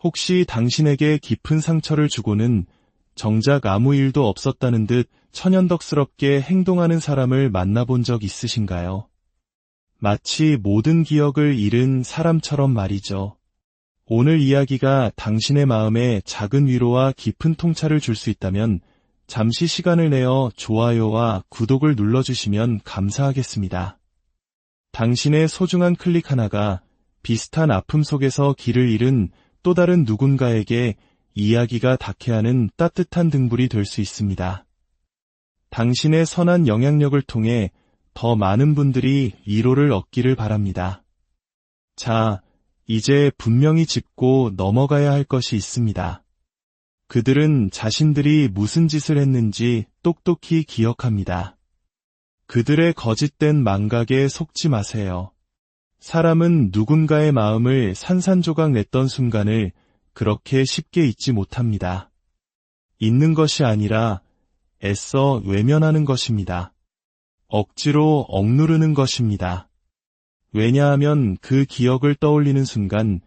혹시 당신에게 깊은 상처를 주고는 정작 아무 일도 없었다는 듯 천연덕스럽게 행동하는 사람을 만나본 적 있으신가요? 마치 모든 기억을 잃은 사람처럼 말이죠. 오늘 이야기가 당신의 마음에 작은 위로와 깊은 통찰을 줄 수 있다면 잠시 시간을 내어 좋아요와 구독을 눌러주시면 감사하겠습니다. 당신의 소중한 클릭 하나가 비슷한 아픔 속에서 길을 잃은 또 다른 누군가에게 이야기가 닿게 하는 따뜻한 등불이 될 수 있습니다. 당신의 선한 영향력을 통해 더 많은 분들이 위로를 얻기를 바랍니다. 자, 이제 분명히 짚고 넘어가야 할 것이 있습니다. 그들은 자신들이 무슨 짓을 했는지 똑똑히 기억합니다. 그들의 거짓된 망각에 속지 마세요. 사람은 누군가의 마음을 산산조각 냈던 순간을 그렇게 쉽게 잊지 못합니다. 잊는 것이 아니라 애써 외면하는 것입니다. 억지로 억누르는 것입니다. 왜냐하면 그 기억을 떠올리는 순간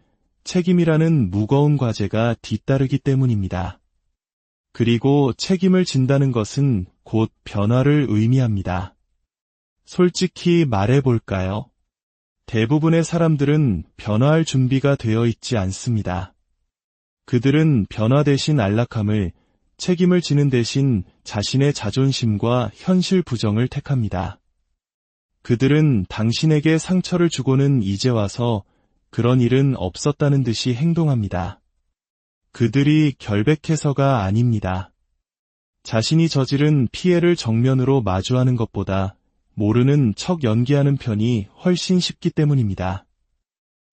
책임이라는 무거운 과제가 뒤따르기 때문입니다. 그리고 책임을 진다는 것은 곧 변화를 의미합니다. 솔직히 말해볼까요? 대부분의 사람들은 변화할 준비가 되어 있지 않습니다. 그들은 변화 대신 안락함을, 책임을 지는 대신 자신의 자존심과 현실 부정을 택합니다. 그들은 당신에게 상처를 주고는 이제 와서 그런 일은 없었다는 듯이 행동합니다. 그들이 결백해서가 아닙니다. 자신이 저지른 피해를 정면으로 마주하는 것보다 모르는 척 연기하는 편이 훨씬 쉽기 때문입니다.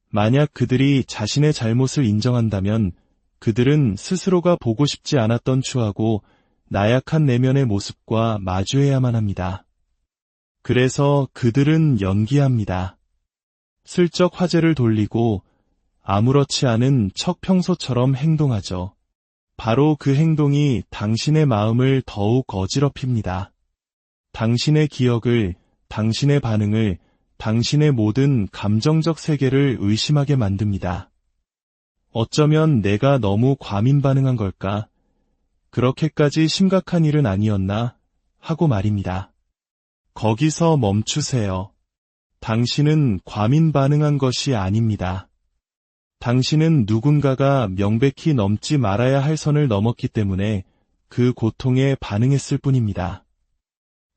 만약 그들이 자신의 잘못을 인정한다면 그들은 스스로가 보고 싶지 않았던 추하고 나약한 내면의 모습과 마주해야만 합니다. 그래서 그들은 연기합니다. 슬쩍 화제를 돌리고 아무렇지 않은 척 평소처럼 행동하죠. 바로 그 행동이 당신의 마음을 더욱 어지럽힙니다. 당신의 기억을, 당신의 반응을, 당신의 모든 감정적 세계를 의심하게 만듭니다. 어쩌면 내가 너무 과민 반응한 걸까? 그렇게까지 심각한 일은 아니었나? 하고 말입니다. 거기서 멈추세요. 당신은 과민 반응한 것이 아닙니다. 당신은 누군가가 명백히 넘지 말아야 할 선을 넘었기 때문에 그 고통에 반응했을 뿐입니다.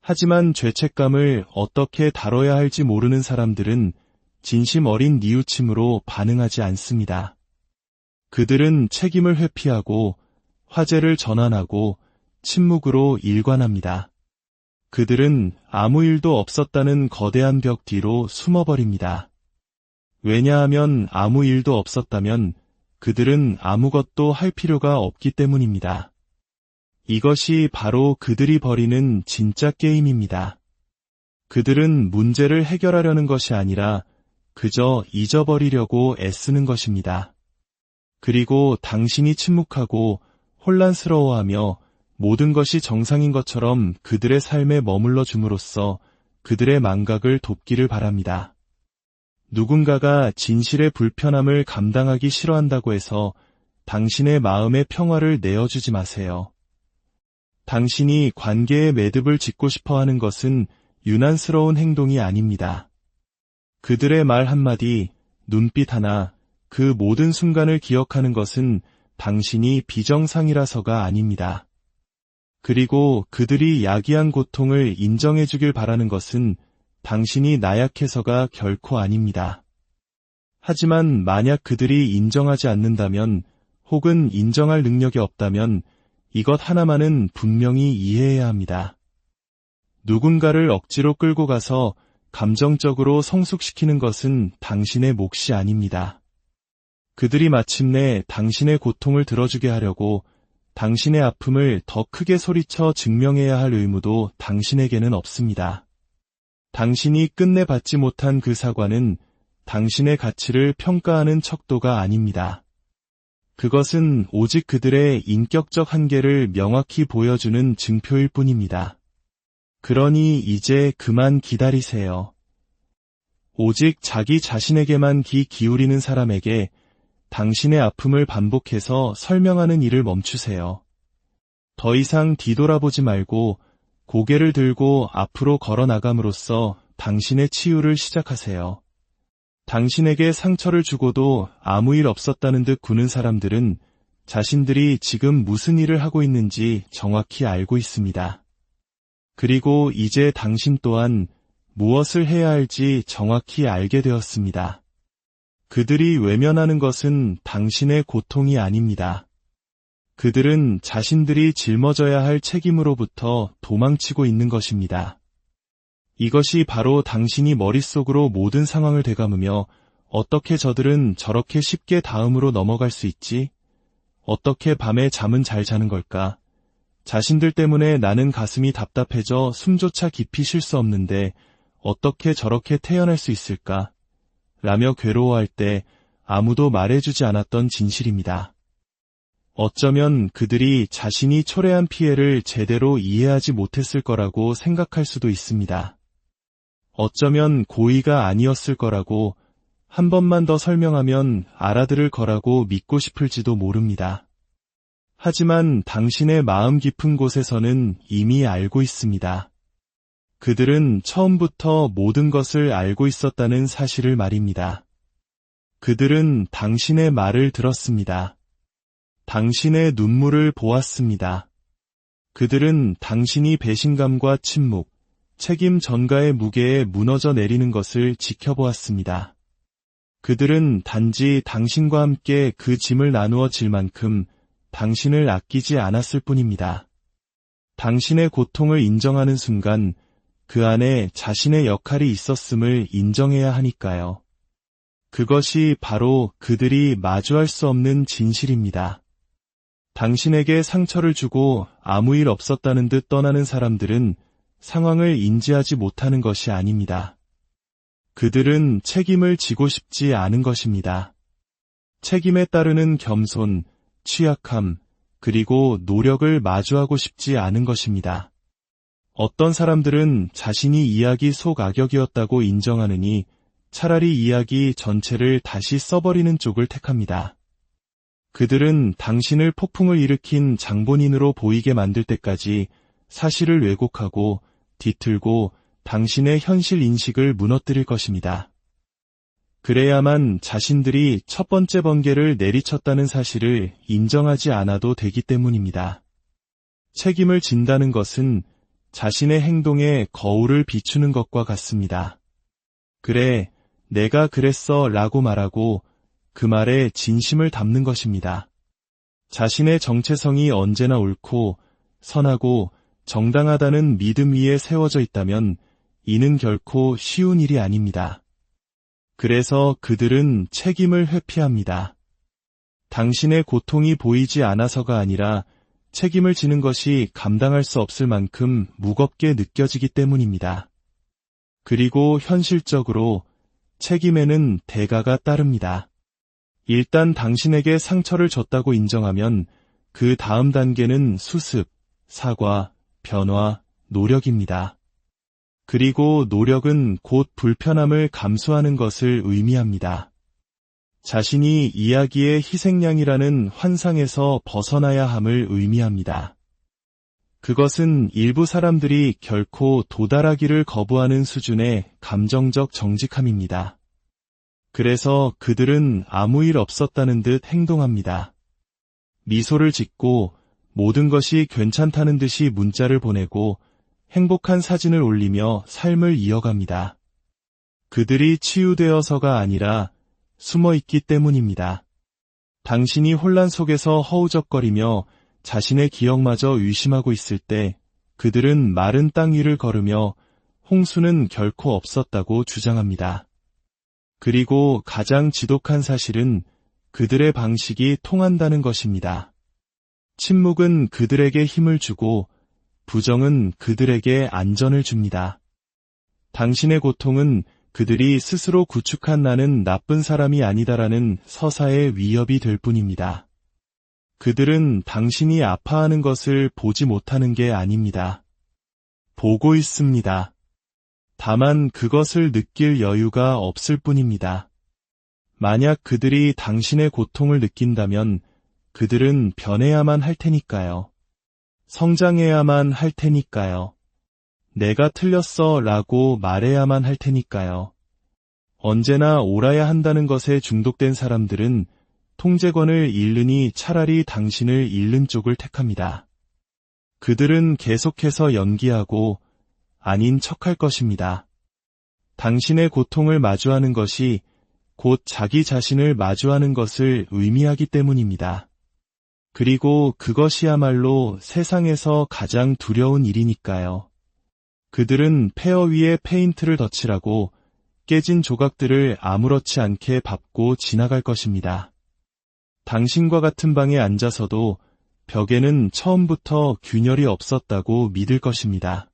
하지만 죄책감을 어떻게 다뤄야 할지 모르는 사람들은 진심 어린 뉘우침으로 반응하지 않습니다. 그들은 책임을 회피하고 화제를 전환하고 침묵으로 일관합니다. 그들은 아무 일도 없었다는 거대한 벽 뒤로 숨어버립니다. 왜냐하면 아무 일도 없었다면 그들은 아무것도 할 필요가 없기 때문입니다. 이것이 바로 그들이 벌이는 진짜 게임입니다. 그들은 문제를 해결하려는 것이 아니라 그저 잊어버리려고 애쓰는 것입니다. 그리고 당신이 침묵하고 혼란스러워하며 모든 것이 정상인 것처럼 그들의 삶에 머물러 줌으로써 그들의 망각을 돕기를 바랍니다. 누군가가 진실의 불편함을 감당하기 싫어한다고 해서 당신의 마음의 평화를 내어주지 마세요. 당신이 관계의 매듭을 짓고 싶어 하는 것은 유난스러운 행동이 아닙니다. 그들의 말 한마디, 눈빛 하나, 그 모든 순간을 기억하는 것은 당신이 비정상이라서가 아닙니다. 그리고 그들이 야기한 고통을 인정해 주길 바라는 것은 당신이 나약해서가 결코 아닙니다. 하지만 만약 그들이 인정하지 않는다면 혹은 인정할 능력이 없다면 이것 하나만은 분명히 이해해야 합니다. 누군가를 억지로 끌고 가서 감정적으로 성숙시키는 것은 당신의 몫이 아닙니다. 그들이 마침내 당신의 고통을 들어주게 하려고 당신의 아픔을 더 크게 소리쳐 증명해야 할 의무도 당신에게는 없습니다. 당신이 끝내 받지 못한 그 사과는 당신의 가치를 평가하는 척도가 아닙니다. 그것은 오직 그들의 인격적 한계를 명확히 보여주는 증표일 뿐입니다. 그러니 이제 그만 기다리세요. 오직 자기 자신에게만 귀 기울이는 사람에게 당신의 아픔을 반복해서 설명하는 일을 멈추세요. 더 이상 뒤돌아보지 말고 고개를 들고 앞으로 걸어 나감으로써 당신의 치유를 시작하세요. 당신에게 상처를 주고도 아무 일 없었다는 듯 구는 사람들은 자신들이 지금 무슨 일을 하고 있는지 정확히 알고 있습니다. 그리고 이제 당신 또한 무엇을 해야 할지 정확히 알게 되었습니다. 그들이 외면하는 것은 당신의 고통이 아닙니다. 그들은 자신들이 짊어져야 할 책임으로부터 도망치고 있는 것입니다. 이것이 바로 당신이 머릿속으로 모든 상황을 되감으며 어떻게 저들은 저렇게 쉽게 다음으로 넘어갈 수 있지? 어떻게 밤에 잠은 잘 자는 걸까? 자신들 때문에 나는 가슴이 답답해져 숨조차 깊이 쉴 수 없는데 어떻게 저렇게 태어날 수 있을까? 라며 괴로워할 때 아무도 말해주지 않았던 진실입니다. 어쩌면 그들이 자신이 초래한 피해를 제대로 이해하지 못했을 거라고 생각할 수도 있습니다. 어쩌면 고의가 아니었을 거라고 한 번만 더 설명하면 알아들을 거라고 믿고 싶을지도 모릅니다. 하지만 당신의 마음 깊은 곳에서는 이미 알고 있습니다. 그들은 처음부터 모든 것을 알고 있었다는 사실을 말입니다. 그들은 당신의 말을 들었습니다. 당신의 눈물을 보았습니다. 그들은 당신이 배신감과 침묵, 책임 전가의 무게에 무너져 내리는 것을 지켜보았습니다. 그들은 단지 당신과 함께 그 짐을 나누어 질 만큼 당신을 아끼지 않았을 뿐입니다. 당신의 고통을 인정하는 순간 그 안에 자신의 역할이 있었음을 인정해야 하니까요. 그것이 바로 그들이 마주할 수 없는 진실입니다. 당신에게 상처를 주고 아무 일 없었다는 듯 떠나는 사람들은 상황을 인지하지 못하는 것이 아닙니다. 그들은 책임을 지고 싶지 않은 것입니다. 책임에 따르는 겸손, 취약함, 그리고 노력을 마주하고 싶지 않은 것입니다. 어떤 사람들은 자신이 이야기 속 악역이었다고 인정하느니 차라리 이야기 전체를 다시 써버리는 쪽을 택합니다. 그들은 당신을 폭풍을 일으킨 장본인으로 보이게 만들 때까지 사실을 왜곡하고 뒤틀고 당신의 현실 인식을 무너뜨릴 것입니다. 그래야만 자신들이 첫 번째 번개를 내리쳤다는 사실을 인정하지 않아도 되기 때문입니다. 책임을 진다는 것은 자신의 행동에 거울을 비추는 것과 같습니다. 그래, 내가 그랬어 라고 말하고 그 말에 진심을 담는 것입니다. 자신의 정체성이 언제나 옳고 선하고 정당하다는 믿음 위에 세워져 있다면 이는 결코 쉬운 일이 아닙니다. 그래서 그들은 책임을 회피합니다. 당신의 고통이 보이지 않아서가 아니라 책임을 지는 것이 감당할 수 없을 만큼 무겁게 느껴지기 때문입니다. 그리고 현실적으로 책임에는 대가가 따릅니다. 일단 당신에게 상처를 줬다고 인정하면 그 다음 단계는 수습, 사과, 변화, 노력입니다. 그리고 노력은 곧 불편함을 감수하는 것을 의미합니다. 자신이 이야기의 희생양이라는 환상에서 벗어나야 함을 의미합니다. 그것은 일부 사람들이 결코 도달하기를 거부하는 수준의 감정적 정직함입니다. 그래서 그들은 아무 일 없었다는 듯 행동합니다. 미소를 짓고 모든 것이 괜찮다는 듯이 문자를 보내고 행복한 사진을 올리며 삶을 이어갑니다. 그들이 치유되어서가 아니라 숨어있기 때문입니다. 당신이 혼란 속에서 허우적거리며 자신의 기억마저 의심하고 있을 때 그들은 마른 땅 위를 걸으며 홍수는 결코 없었다고 주장합니다. 그리고 가장 지독한 사실은 그들의 방식이 통한다는 것입니다. 침묵은 그들에게 힘을 주고 부정은 그들에게 안전을 줍니다. 당신의 고통은 그들이 스스로 구축한 나는 나쁜 사람이 아니다라는 서사의 위협이 될 뿐입니다. 그들은 당신이 아파하는 것을 보지 못하는 게 아닙니다. 보고 있습니다. 다만 그것을 느낄 여유가 없을 뿐입니다. 만약 그들이 당신의 고통을 느낀다면 그들은 변해야만 할 테니까요. 성장해야만 할 테니까요. 내가 틀렸어 라고 말해야만 할 테니까요. 언제나 옳아야 한다는 것에 중독된 사람들은 통제권을 잃으니 차라리 당신을 잃는 쪽을 택합니다. 그들은 계속해서 연기하고 아닌 척할 것입니다. 당신의 고통을 마주하는 것이 곧 자기 자신을 마주하는 것을 의미하기 때문입니다. 그리고 그것이야말로 세상에서 가장 두려운 일이니까요. 그들은 폐허 위에 페인트를 덧칠하고 깨진 조각들을 아무렇지 않게 밟고 지나갈 것입니다. 당신과 같은 방에 앉아서도 벽에는 처음부터 균열이 없었다고 믿을 것입니다.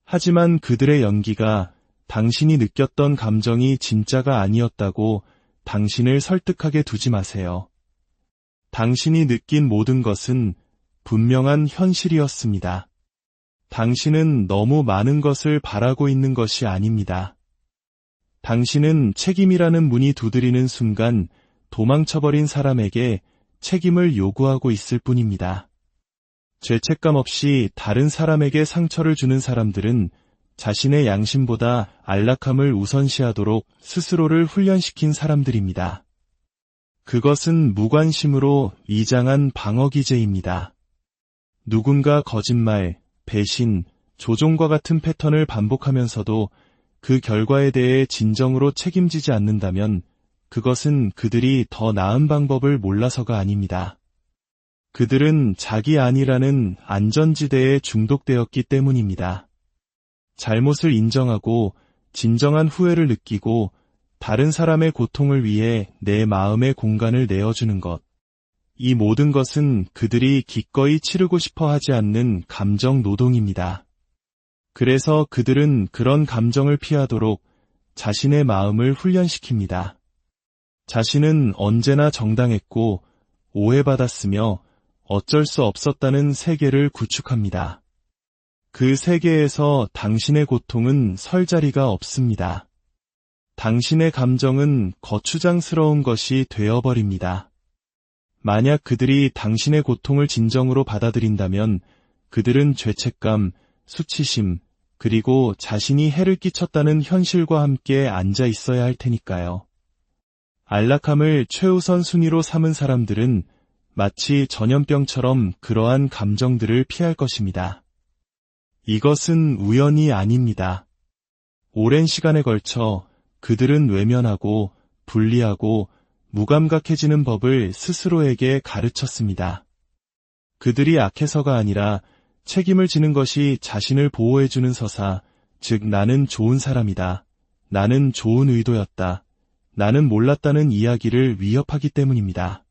하지만 그들의 연기가 당신이 느꼈던 감정이 진짜가 아니었다고 당신을 설득하게 두지 마세요. 당신이 느낀 모든 것은 분명한 현실이었습니다. 당신은 너무 많은 것을 바라고 있는 것이 아닙니다. 당신은 책임이라는 문이 두드리는 순간 도망쳐버린 사람에게 책임을 요구하고 있을 뿐입니다. 죄책감 없이 다른 사람에게 상처를 주는 사람들은 자신의 양심보다 안락함을 우선시하도록 스스로를 훈련시킨 사람들입니다. 그것은 무관심으로 위장한 방어기제입니다. 누군가 거짓말, 배신, 조종과 같은 패턴을 반복하면서도 그 결과에 대해 진정으로 책임지지 않는다면 그것은 그들이 더 나은 방법을 몰라서가 아닙니다. 그들은 자기 안이라는 안전지대에 중독되었기 때문입니다. 잘못을 인정하고 진정한 후회를 느끼고 다른 사람의 고통을 위해 내 마음의 공간을 내어주는 것. 이 모든 것은 그들이 기꺼이 치르고 싶어 하지 않는 감정 노동입니다. 그래서 그들은 그런 감정을 피하도록 자신의 마음을 훈련시킵니다. 자신은 언제나 정당했고 오해받았으며 어쩔 수 없었다는 세계를 구축합니다. 그 세계에서 당신의 고통은 설 자리가 없습니다. 당신의 감정은 거추장스러운 것이 되어버립니다. 만약 그들이 당신의 고통을 진정으로 받아들인다면 그들은 죄책감, 수치심, 그리고 자신이 해를 끼쳤다는 현실과 함께 앉아 있어야 할 테니까요. 안락함을 최우선 순위로 삼은 사람들은 마치 전염병처럼 그러한 감정들을 피할 것입니다. 이것은 우연이 아닙니다. 오랜 시간에 걸쳐 그들은 외면하고 분리하고 무감각해지는 법을 스스로에게 가르쳤습니다. 그들이 악해서가 아니라 책임을 지는 것이 자신을 보호해주는 서사, 즉 나는 좋은 사람이다. 나는 좋은 의도였다. 나는 몰랐다는 이야기를 위협하기 때문입니다.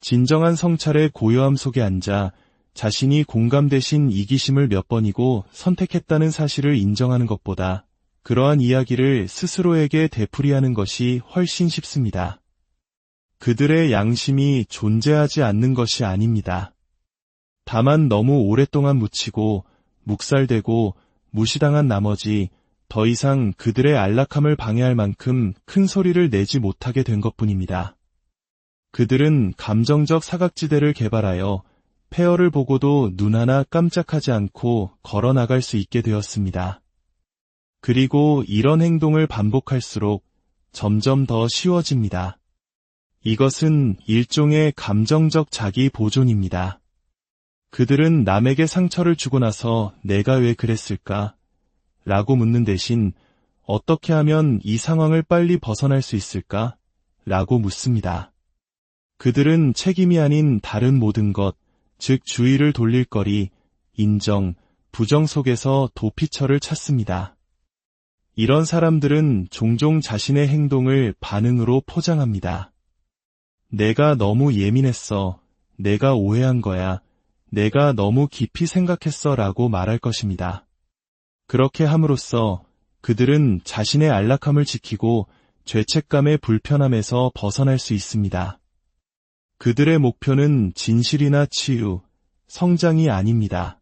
진정한 성찰의 고요함 속에 앉아 자신이 공감 대신 이기심을 몇 번이고 선택했다는 사실을 인정하는 것보다 그러한 이야기를 스스로에게 되풀이하는 것이 훨씬 쉽습니다. 그들의 양심이 존재하지 않는 것이 아닙니다. 다만 너무 오랫동안 묻히고 묵살되고 무시당한 나머지 더 이상 그들의 안락함을 방해할 만큼 큰 소리를 내지 못하게 된 것뿐입니다. 그들은 감정적 사각지대를 개발하여 폐허를 보고도 눈 하나 깜짝하지 않고 걸어나갈 수 있게 되었습니다. 그리고 이런 행동을 반복할수록 점점 더 쉬워집니다. 이것은 일종의 감정적 자기 보존입니다. 그들은 남에게 상처를 주고 나서 내가 왜 그랬을까? 라고 묻는 대신 어떻게 하면 이 상황을 빨리 벗어날 수 있을까? 라고 묻습니다. 그들은 책임이 아닌 다른 모든 것, 즉 주의를 돌릴 거리, 인정, 부정 속에서 도피처를 찾습니다. 이런 사람들은 종종 자신의 행동을 반응으로 포장합니다. 내가 너무 예민했어. 내가 오해한 거야. 내가 너무 깊이 생각했어 라고 말할 것입니다. 그렇게 함으로써 그들은 자신의 안락함을 지키고 죄책감의 불편함에서 벗어날 수 있습니다. 그들의 목표는 진실이나 치유, 성장이 아닙니다.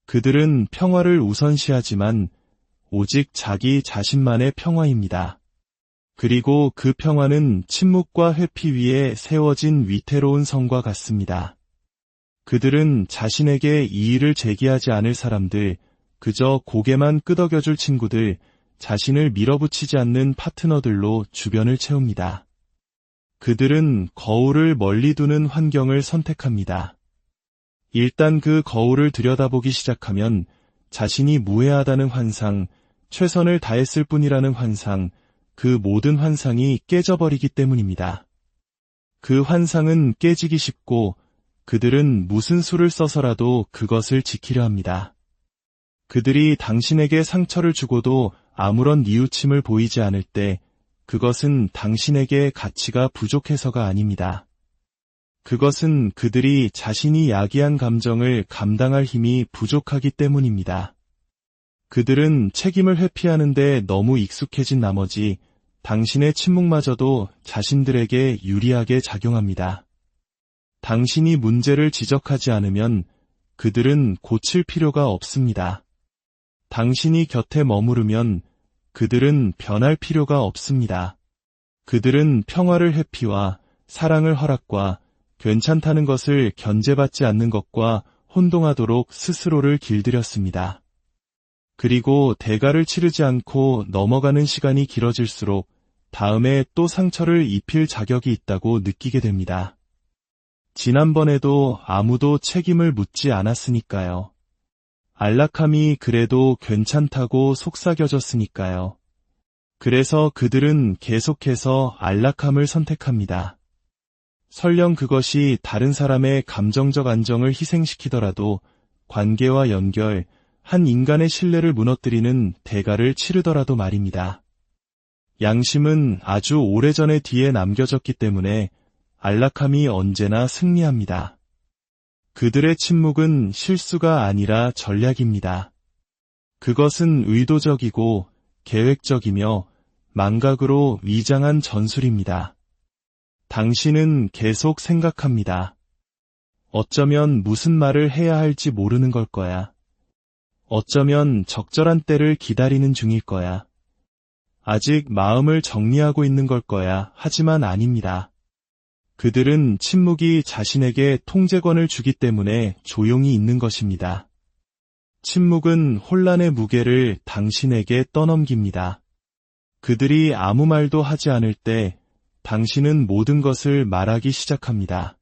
그들은 평화를 우선시하지만 오직 자기 자신만의 평화입니다. 그리고 그 평화는 침묵과 회피 위에 세워진 위태로운 성과 같습니다. 그들은 자신에게 이의를 제기하지 않을 사람들, 그저 고개만 끄덕여줄 친구들, 자신을 밀어붙이지 않는 파트너들로 주변을 채웁니다. 그들은 거울을 멀리 두는 환경을 선택합니다. 일단 그 거울을 들여다보기 시작하면 자신이 무해하다는 환상, 최선을 다했을 뿐이라는 환상, 그 모든 환상이 깨져버리기 때문입니다. 그 환상은 깨지기 쉽고 그들은 무슨 수를 써서라도 그것을 지키려 합니다. 그들이 당신에게 상처를 주고도 아무런 뉘우침을 보이지 않을 때 그것은 당신에게 가치가 부족해서가 아닙니다. 그것은 그들이 자신이 야기한 감정을 감당할 힘이 부족하기 때문입니다. 그들은 책임을 회피하는데 너무 익숙해진 나머지 당신의 침묵마저도 자신들에게 유리하게 작용합니다. 당신이 문제를 지적하지 않으면 그들은 고칠 필요가 없습니다. 당신이 곁에 머무르면 그들은 변할 필요가 없습니다. 그들은 평화를 회피와 사랑을 허락과 괜찮다는 것을 견제받지 않는 것과 혼동하도록 스스로를 길들였습니다. 그리고 대가를 치르지 않고 넘어가는 시간이 길어질수록 다음에 또 상처를 입힐 자격이 있다고 느끼게 됩니다. 지난번에도 아무도 책임을 묻지 않았으니까요. 안락함이 그래도 괜찮다고 속삭여졌으니까요. 그래서 그들은 계속해서 안락함을 선택합니다. 설령 그것이 다른 사람의 감정적 안정을 희생시키더라도 관계와 연결, 한 인간의 신뢰를 무너뜨리는 대가를 치르더라도 말입니다. 양심은 아주 오래전에 뒤에 남겨졌기 때문에 안락함이 언제나 승리합니다. 그들의 침묵은 실수가 아니라 전략입니다. 그것은 의도적이고 계획적이며 망각으로 위장한 전술입니다. 당신은 계속 생각합니다. 어쩌면 무슨 말을 해야 할지 모르는 걸 거야. 어쩌면 적절한 때를 기다리는 중일 거야. 아직 마음을 정리하고 있는 걸 거야. 하지만 아닙니다. 그들은 침묵이 자신에게 통제권을 주기 때문에 조용히 있는 것입니다. 침묵은 혼란의 무게를 당신에게 떠넘깁니다. 그들이 아무 말도 하지 않을 때 당신은 모든 것을 말하기 시작합니다.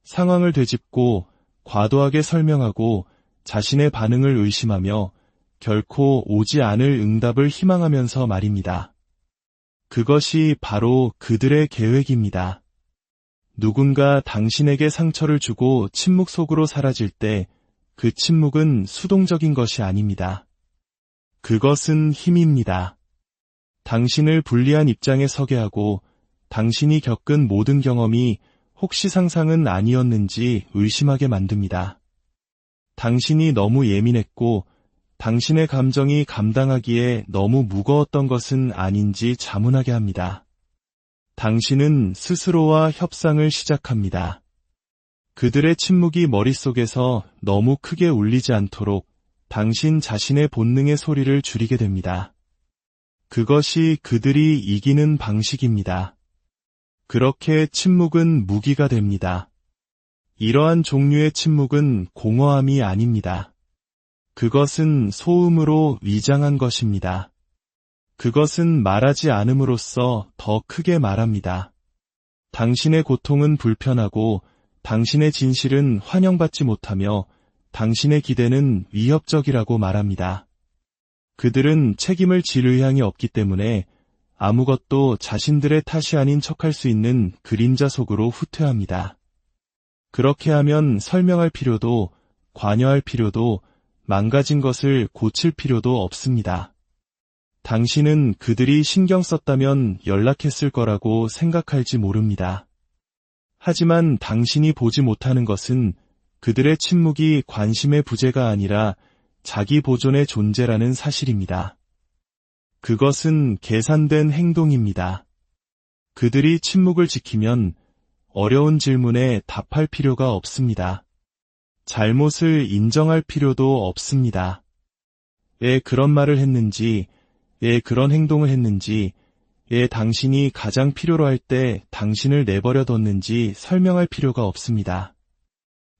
상황을 되짚고 과도하게 설명하고 자신의 반응을 의심하며 결코 오지 않을 응답을 희망하면서 말입니다. 그것이 바로 그들의 계획입니다. 누군가 당신에게 상처를 주고 침묵 속으로 사라질 때 그 침묵은 수동적인 것이 아닙니다. 그것은 힘입니다. 당신을 불리한 입장에 서게 하고 당신이 겪은 모든 경험이 혹시 상상은 아니었는지 의심하게 만듭니다. 당신이 너무 예민했고 당신의 감정이 감당하기에 너무 무거웠던 것은 아닌지 자문하게 합니다. 당신은 스스로와 협상을 시작합니다. 그들의 침묵이 머릿속에서 너무 크게 울리지 않도록 당신 자신의 본능의 소리를 줄이게 됩니다. 그것이 그들이 이기는 방식입니다. 그렇게 침묵은 무기가 됩니다. 이러한 종류의 침묵은 공허함이 아닙니다. 그것은 소음으로 위장한 것입니다. 그것은 말하지 않음으로써 더 크게 말합니다. 당신의 고통은 불편하고 당신의 진실은 환영받지 못하며 당신의 기대는 위협적이라고 말합니다. 그들은 책임을 질 의향이 없기 때문에 아무것도 자신들의 탓이 아닌 척할 수 있는 그림자 속으로 후퇴합니다. 그렇게 하면 설명할 필요도 관여할 필요도 망가진 것을 고칠 필요도 없습니다. 당신은 그들이 신경 썼다면 연락했을 거라고 생각할지 모릅니다. 하지만 당신이 보지 못하는 것은 그들의 침묵이 관심의 부재가 아니라 자기 보존의 존재라는 사실입니다. 그것은 계산된 행동입니다. 그들이 침묵을 지키면 어려운 질문에 답할 필요가 없습니다. 잘못을 인정할 필요도 없습니다. 왜 그런 말을 했는지, 왜 그런 행동을 했는지, 당신이 가장 필요로 할 때 당신을 내버려 뒀는지 설명할 필요가 없습니다.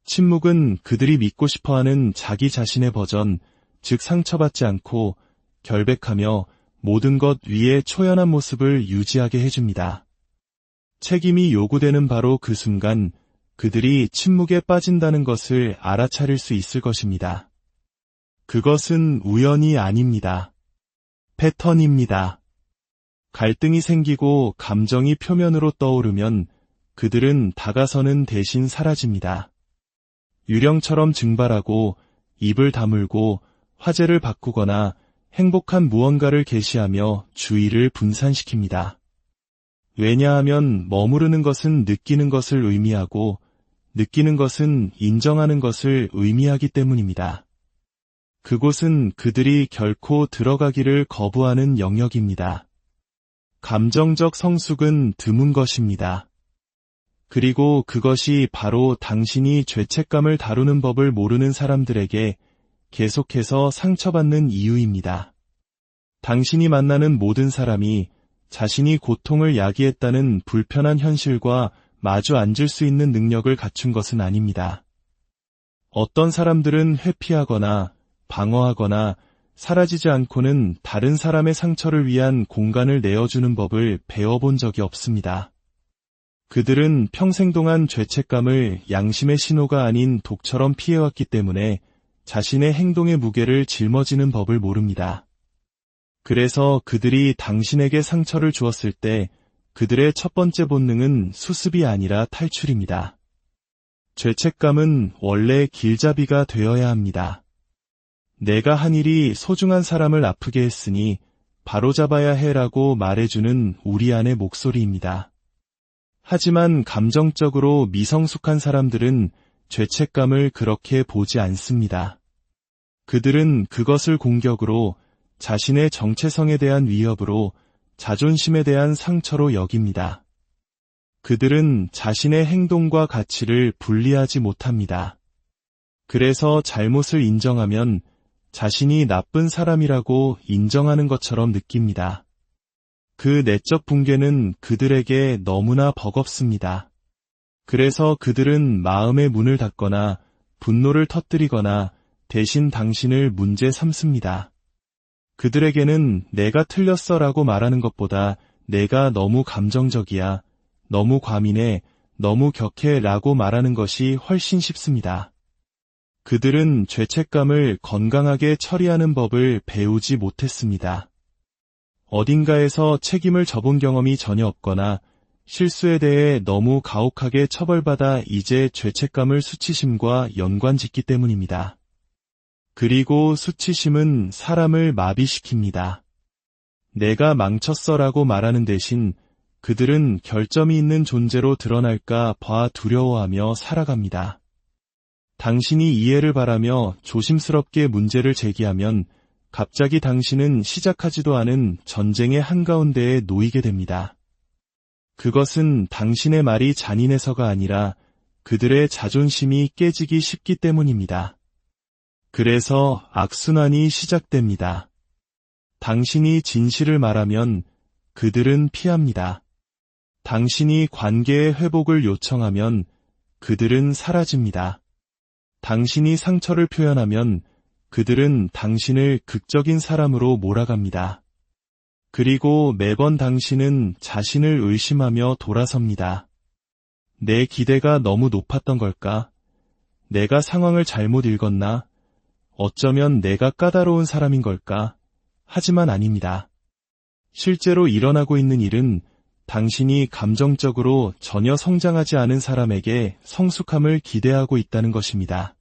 침묵은 그들이 믿고 싶어하는 자기 자신의 버전, 즉 상처받지 않고 결백하며 모든 것 위에 초연한 모습을 유지하게 해줍니다. 책임이 요구되는 바로 그 순간 그들이 침묵에 빠진다는 것을 알아차릴 수 있을 것입니다. 그것은 우연이 아닙니다. 패턴입니다. 갈등이 생기고 감정이 표면으로 떠오르면 그들은 다가서는 대신 사라집니다. 유령처럼 증발하고 입을 다물고 화제를 바꾸거나 행복한 무언가를 게시하며 주의를 분산시킵니다. 왜냐하면 머무르는 것은 느끼는 것을 의미하고 느끼는 것은 인정하는 것을 의미하기 때문입니다. 그곳은 그들이 결코 들어가기를 거부하는 영역입니다. 감정적 성숙은 드문 것입니다. 그리고 그것이 바로 당신이 죄책감을 다루는 법을 모르는 사람들에게 계속해서 상처받는 이유입니다. 당신이 만나는 모든 사람이 자신이 고통을 야기했다는 불편한 현실과 마주 앉을 수 있는 능력을 갖춘 것은 아닙니다. 어떤 사람들은 회피하거나 방어하거나 사라지지 않고는 다른 사람의 상처를 위한 공간을 내어주는 법을 배워본 적이 없습니다. 그들은 평생 동안 죄책감을 양심의 신호가 아닌 독처럼 피해왔기 때문에 자신의 행동의 무게를 짊어지는 법을 모릅니다. 그래서 그들이 당신에게 상처를 주었을 때 그들의 첫 번째 본능은 수습이 아니라 탈출입니다. 죄책감은 원래 길잡이가 되어야 합니다. 내가 한 일이 소중한 사람을 아프게 했으니 바로잡아야 해라고 말해주는 우리 안의 목소리입니다. 하지만 감정적으로 미성숙한 사람들은 죄책감을 그렇게 보지 않습니다. 그들은 그것을 공격으로, 자신의 정체성에 대한 위협으로, 자존심에 대한 상처로 여깁니다. 그들은 자신의 행동과 가치를 분리하지 못합니다. 그래서 잘못을 인정하면 자신이 나쁜 사람이라고 인정하는 것처럼 느낍니다. 그 내적 붕괴는 그들에게 너무나 버겁습니다. 그래서 그들은 마음의 문을 닫거나 분노를 터뜨리거나 대신 당신을 문제 삼습니다. 그들에게는 내가 틀렸어라고 말하는 것보다 내가 너무 감정적이야, 너무 과민해, 너무 격해라고 말하는 것이 훨씬 쉽습니다. 그들은 죄책감을 건강하게 처리하는 법을 배우지 못했습니다. 어딘가에서 책임을 져본 경험이 전혀 없거나 실수에 대해 너무 가혹하게 처벌받아 이제 죄책감을 수치심과 연관짓기 때문입니다. 그리고 수치심은 사람을 마비시킵니다. 내가 망쳤어라고 말하는 대신 그들은 결점이 있는 존재로 드러날까 봐 두려워하며 살아갑니다. 당신이 이해를 바라며 조심스럽게 문제를 제기하면 갑자기 당신은 시작하지도 않은 전쟁의 한가운데에 놓이게 됩니다. 그것은 당신의 말이 잔인해서가 아니라 그들의 자존심이 깨지기 쉽기 때문입니다. 그래서 악순환이 시작됩니다. 당신이 진실을 말하면 그들은 피합니다. 당신이 관계의 회복을 요청하면 그들은 사라집니다. 당신이 상처를 표현하면 그들은 당신을 극적인 사람으로 몰아갑니다. 그리고 매번 당신은 자신을 의심하며 돌아섭니다. 내 기대가 너무 높았던 걸까? 내가 상황을 잘못 읽었나? 어쩌면 내가 까다로운 사람인 걸까? 하지만 아닙니다. 실제로 일어나고 있는 일은 당신이 감정적으로 전혀 성장하지 않은 사람에게 성숙함을 기대하고 있다는 것입니다.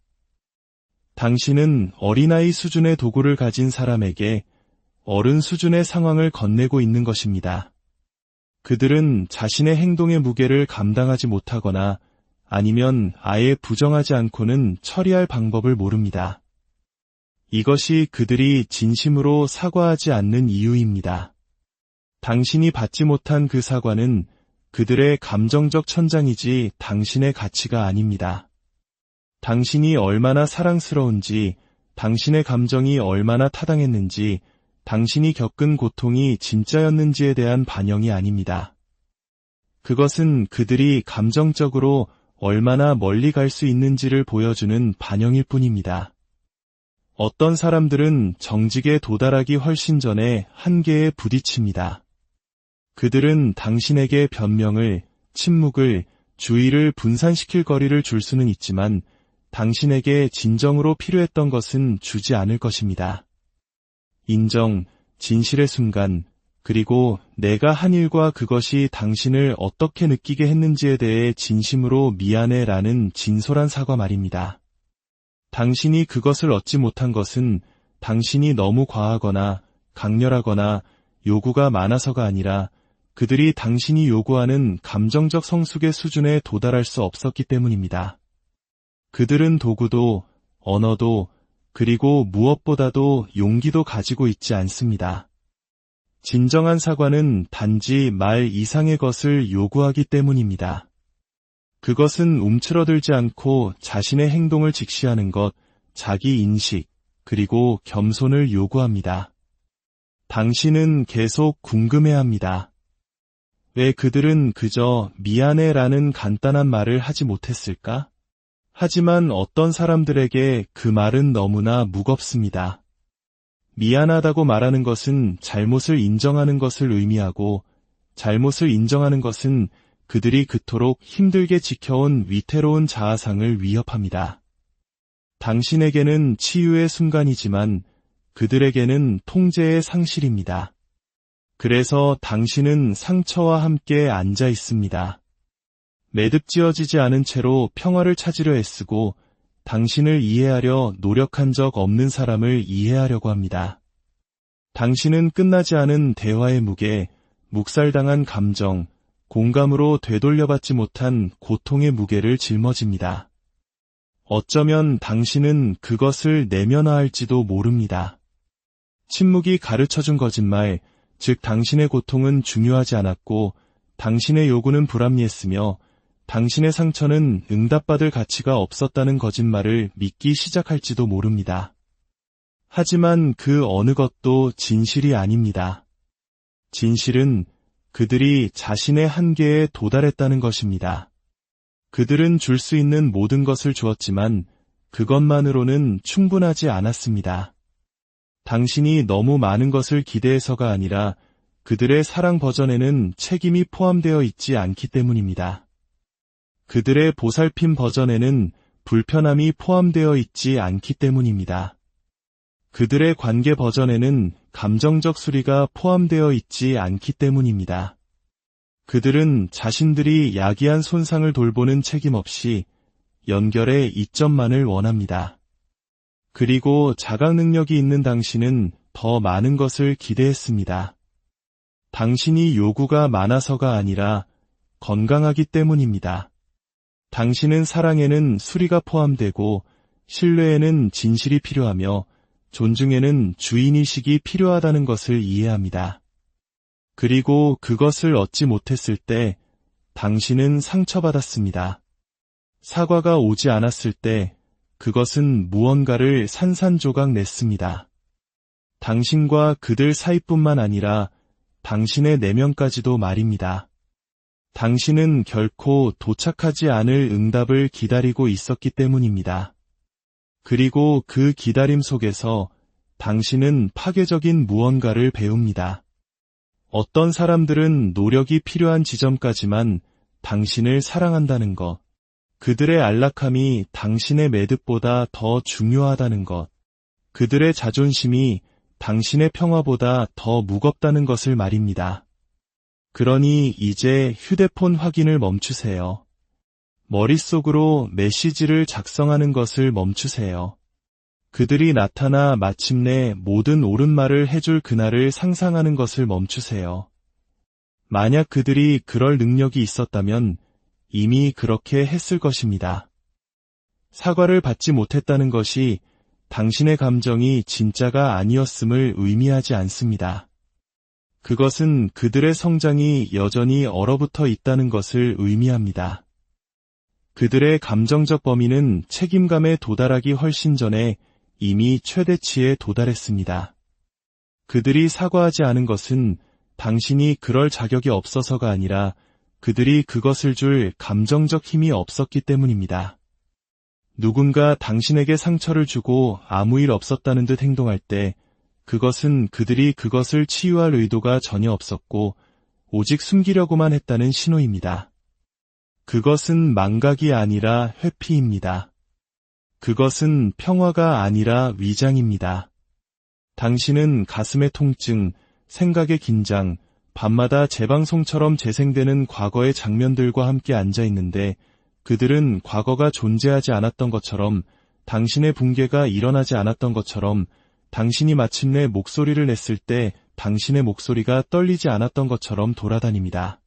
당신은 어린아이 수준의 도구를 가진 사람에게 어른 수준의 상황을 건네고 있는 것입니다. 그들은 자신의 행동의 무게를 감당하지 못하거나 아니면 아예 부정하지 않고는 처리할 방법을 모릅니다. 이것이 그들이 진심으로 사과하지 않는 이유입니다. 당신이 받지 못한 그 사과는 그들의 감정적 천장이지 당신의 가치가 아닙니다. 당신이 얼마나 사랑스러운지, 당신의 감정이 얼마나 타당했는지, 당신이 겪은 고통이 진짜였는지에 대한 반영이 아닙니다. 그것은 그들이 감정적으로 얼마나 멀리 갈 수 있는지를 보여주는 반영일 뿐입니다. 어떤 사람들은 정직에 도달하기 훨씬 전에 한계에 부딪힙니다. 그들은 당신에게 변명을, 침묵을, 주의를 분산시킬 거리를 줄 수는 있지만 당신에게 진정으로 필요했던 것은 주지 않을 것입니다. 인정, 진실의 순간, 그리고 내가 한 일과 그것이 당신을 어떻게 느끼게 했는지에 대해 진심으로 미안해라는 진솔한 사과 말입니다. 당신이 그것을 얻지 못한 것은 당신이 너무 과하거나 강렬하거나 요구가 많아서가 아니라 그들이 당신이 요구하는 감정적 성숙의 수준에 도달할 수 없었기 때문입니다. 그들은 도구도, 언어도, 그리고 무엇보다도 용기도 가지고 있지 않습니다. 진정한 사과는 단지 말 이상의 것을 요구하기 때문입니다. 그것은 움츠러들지 않고 자신의 행동을 직시하는 것, 자기 인식, 그리고 겸손을 요구합니다. 당신은 계속 궁금해합니다. 왜 그들은 그저 미안해라는 간단한 말을 하지 못했을까? 하지만 어떤 사람들에게 그 말은 너무나 무겁습니다. 미안하다고 말하는 것은 잘못을 인정하는 것을 의미하고 잘못을 인정하는 것은 그들이 그토록 힘들게 지켜온 위태로운 자아상을 위협합니다. 당신에게는 치유의 순간이지만 그들에게는 통제의 상실입니다. 그래서 당신은 상처와 함께 앉아 있습니다. 매듭지어지지 않은 채로 평화를 찾으려 애쓰고 당신을 이해하려 노력한 적 없는 사람을 이해하려고 합니다. 당신은 끝나지 않은 대화의 무게, 묵살당한 감정, 공감으로 되돌려받지 못한 고통의 무게를 짊어집니다. 어쩌면 당신은 그것을 내면화할지도 모릅니다. 침묵이 가르쳐준 거짓말, 즉 당신의 고통은 중요하지 않았고 당신의 요구는 불합리했으며 당신의 상처는 응답받을 가치가 없었다는 거짓말을 믿기 시작할지도 모릅니다. 하지만 그 어느 것도 진실이 아닙니다. 진실은 그들이 자신의 한계에 도달했다는 것입니다. 그들은 줄 수 있는 모든 것을 주었지만 그것만으로는 충분하지 않았습니다. 당신이 너무 많은 것을 기대해서가 아니라 그들의 사랑 버전에는 책임이 포함되어 있지 않기 때문입니다. 그들의 보살핌 버전에는 불편함이 포함되어 있지 않기 때문입니다. 그들의 관계 버전에는 감정적 수리가 포함되어 있지 않기 때문입니다. 그들은 자신들이 야기한 손상을 돌보는 책임 없이 연결의 이점만을 원합니다. 그리고 자각 능력이 있는 당신은 더 많은 것을 기대했습니다. 당신이 요구가 많아서가 아니라 건강하기 때문입니다. 당신은 사랑에는 수리가 포함되고 신뢰에는 진실이 필요하며 존중에는 주인의식이 필요하다는 것을 이해합니다. 그리고 그것을 얻지 못했을 때 당신은 상처받았습니다. 사과가 오지 않았을 때 그것은 무언가를 산산조각 냈습니다. 당신과 그들 사이뿐만 아니라 당신의 내면까지도 말입니다. 당신은 결코 도착하지 않을 응답을 기다리고 있었기 때문입니다. 그리고 그 기다림 속에서 당신은 파괴적인 무언가를 배웁니다. 어떤 사람들은 노력이 필요한 지점까지만 당신을 사랑한다는 것, 그들의 안락함이 당신의 매듭보다 더 중요하다는 것, 그들의 자존심이 당신의 평화보다 더 무겁다는 것을 말입니다. 그러니 이제 휴대폰 확인을 멈추세요. 머릿속으로 메시지를 작성하는 것을 멈추세요. 그들이 나타나 마침내 모든 옳은 말을 해줄 그날을 상상하는 것을 멈추세요. 만약 그들이 그럴 능력이 있었다면 이미 그렇게 했을 것입니다. 사과를 받지 못했다는 것이 당신의 감정이 진짜가 아니었음을 의미하지 않습니다. 그것은 그들의 성장이 여전히 얼어붙어 있다는 것을 의미합니다. 그들의 감정적 범위는 책임감에 도달하기 훨씬 전에 이미 최대치에 도달했습니다. 그들이 사과하지 않은 것은 당신이 그럴 자격이 없어서가 아니라 그들이 그것을 줄 감정적 힘이 없었기 때문입니다. 누군가 당신에게 상처를 주고 아무 일 없었다는 듯 행동할 때 그것은 그들이 그것을 치유할 의도가 전혀 없었고 오직 숨기려고만 했다는 신호입니다. 그것은 망각이 아니라 회피입니다. 그것은 평화가 아니라 위장입니다. 당신은 가슴의 통증, 생각의 긴장, 밤마다 재방송처럼 재생되는 과거의 장면들과 함께 앉아 있는데 그들은 과거가 존재하지 않았던 것처럼, 당신의 붕괴가 일어나지 않았던 것처럼, 당신이 마침내 목소리를 냈을 때 당신의 목소리가 떨리지 않았던 것처럼 돌아다닙니다.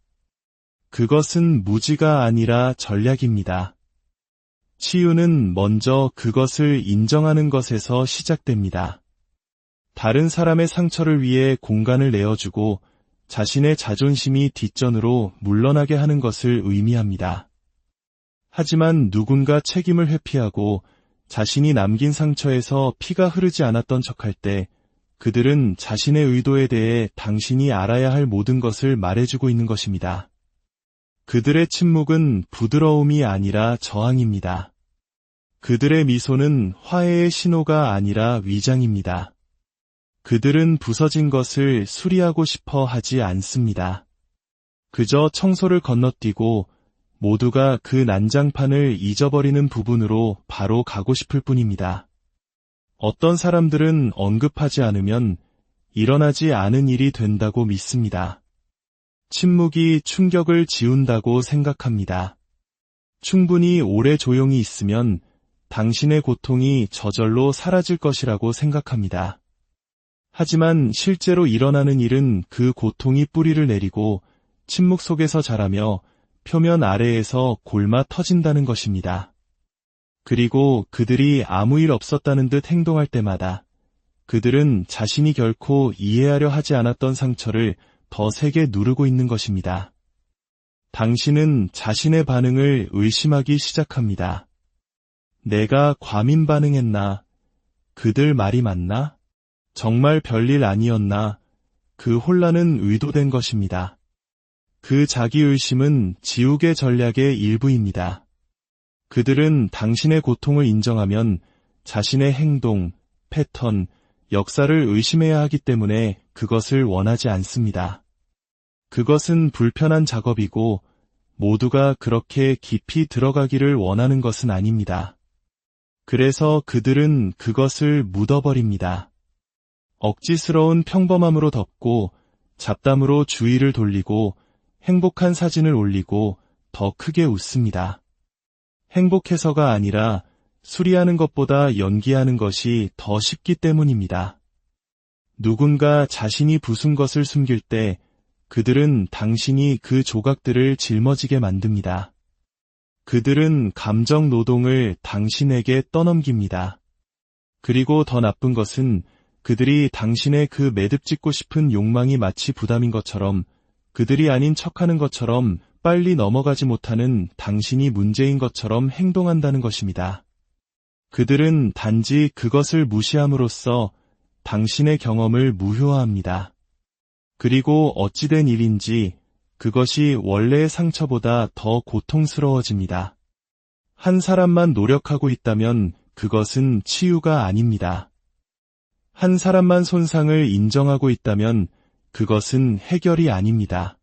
그것은 무지가 아니라 전략입니다. 치유는 먼저 그것을 인정하는 것에서 시작됩니다. 다른 사람의 상처를 위해 공간을 내어주고 자신의 자존심이 뒷전으로 물러나게 하는 것을 의미합니다. 하지만 누군가 책임을 회피하고 자신이 남긴 상처에서 피가 흐르지 않았던 척할 때 그들은 자신의 의도에 대해 당신이 알아야 할 모든 것을 말해주고 있는 것입니다. 그들의 침묵은 부드러움이 아니라 저항입니다. 그들의 미소는 화해의 신호가 아니라 위장입니다. 그들은 부서진 것을 수리하고 싶어 하지 않습니다. 그저 청소를 건너뛰고 모두가 그 난장판을 잊어버리는 부분으로 바로 가고 싶을 뿐입니다. 어떤 사람들은 언급하지 않으면 일어나지 않은 일이 된다고 믿습니다. 침묵이 충격을 지운다고 생각합니다. 충분히 오래 조용히 있으면 당신의 고통이 저절로 사라질 것이라고 생각합니다. 하지만 실제로 일어나는 일은 그 고통이 뿌리를 내리고 침묵 속에서 자라며 표면 아래에서 골마 터진다는 것입니다. 그리고 그들이 아무 일 없었다는 듯 행동할 때마다 그들은 자신이 결코 이해하려 하지 않았던 상처를 더 세게 누르고 있는 것입니다. 당신은 자신의 반응을 의심하기 시작합니다. 내가 과민 반응했나? 그들 말이 맞나? 정말 별일 아니었나? 그 혼란은 의도된 것입니다. 그 자기의심은 지우개 전략의 일부입니다. 그들은 당신의 고통을 인정하면 자신의 행동, 패턴, 역사를 의심해야 하기 때문에 그것을 원하지 않습니다. 그것은 불편한 작업이고 모두가 그렇게 깊이 들어가기를 원하는 것은 아닙니다. 그래서 그들은 그것을 묻어버립니다. 억지스러운 평범함으로 덮고 잡담으로 주의를 돌리고 행복한 사진을 올리고 더 크게 웃습니다. 행복해서가 아니라 수리하는 것보다 연기하는 것이 더 쉽기 때문입니다. 누군가 자신이 부순 것을 숨길 때 그들은 당신이 그 조각들을 짊어지게 만듭니다. 그들은 감정 노동을 당신에게 떠넘깁니다. 그리고 더 나쁜 것은 그들이 당신의 그 매듭짓고 싶은 욕망이 마치 부담인 것처럼, 그들이 아닌 척하는 것처럼, 빨리 넘어가지 못하는 당신이 문제인 것처럼 행동한다는 것입니다. 그들은 단지 그것을 무시함으로써 당신의 경험을 무효화합니다. 그리고 어찌된 일인지 그것이 원래의 상처보다 더 고통스러워집니다. 한 사람만 노력하고 있다면 그것은 치유가 아닙니다. 한 사람만 손상을 인정하고 있다면 그것은 해결이 아닙니다.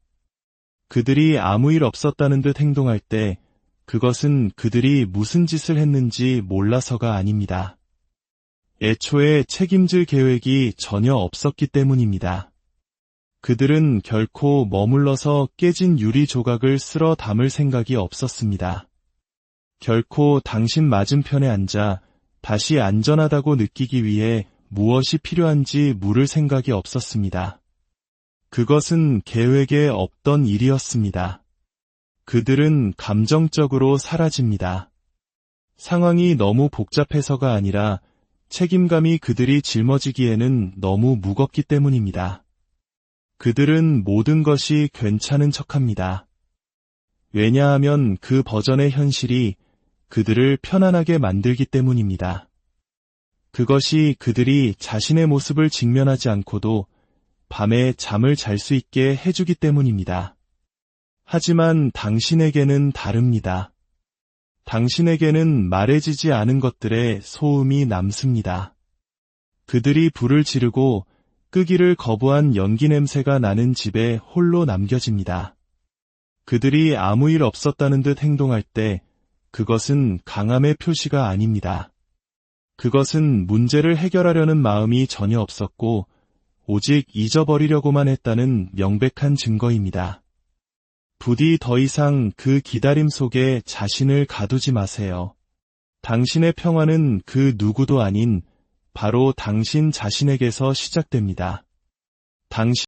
그들이 아무 일 없었다는 듯 행동할 때 그것은 그들이 무슨 짓을 했는지 몰라서가 아닙니다. 애초에 책임질 계획이 전혀 없었기 때문입니다. 그들은 결코 머물러서 깨진 유리 조각을 쓸어 담을 생각이 없었습니다. 결코 당신 맞은편에 앉아 다시 안전하다고 느끼기 위해 무엇이 필요한지 물을 생각이 없었습니다. 그것은 계획에 없던 일이었습니다. 그들은 감정적으로 사라집니다. 상황이 너무 복잡해서가 아니라 책임감이 그들이 짊어지기에는 너무 무겁기 때문입니다. 그들은 모든 것이 괜찮은 척합니다. 왜냐하면 그 버전의 현실이 그들을 편안하게 만들기 때문입니다. 그것이 그들이 자신의 모습을 직면하지 않고도 밤에 잠을 잘 수 있게 해주기 때문입니다. 하지만 당신에게는 다릅니다. 당신에게는 말해지지 않은 것들의 소음이 남습니다. 그들이 불을 지르고 끄기를 거부한 연기 냄새가 나는 집에 홀로 남겨집니다. 그들이 아무 일 없었다는 듯 행동할 때 그것은 강함의 표시가 아닙니다. 그것은 문제를 해결하려는 마음이 전혀 없었고 오직 잊어버리려고만 했다는 명백한 증거입니다. 부디 더 이상 그 기다림 속에 자신을 가두지 마세요. 당신의 평화는 그 누구도 아닌 바로 당신 자신에게서 시작됩니다. 당신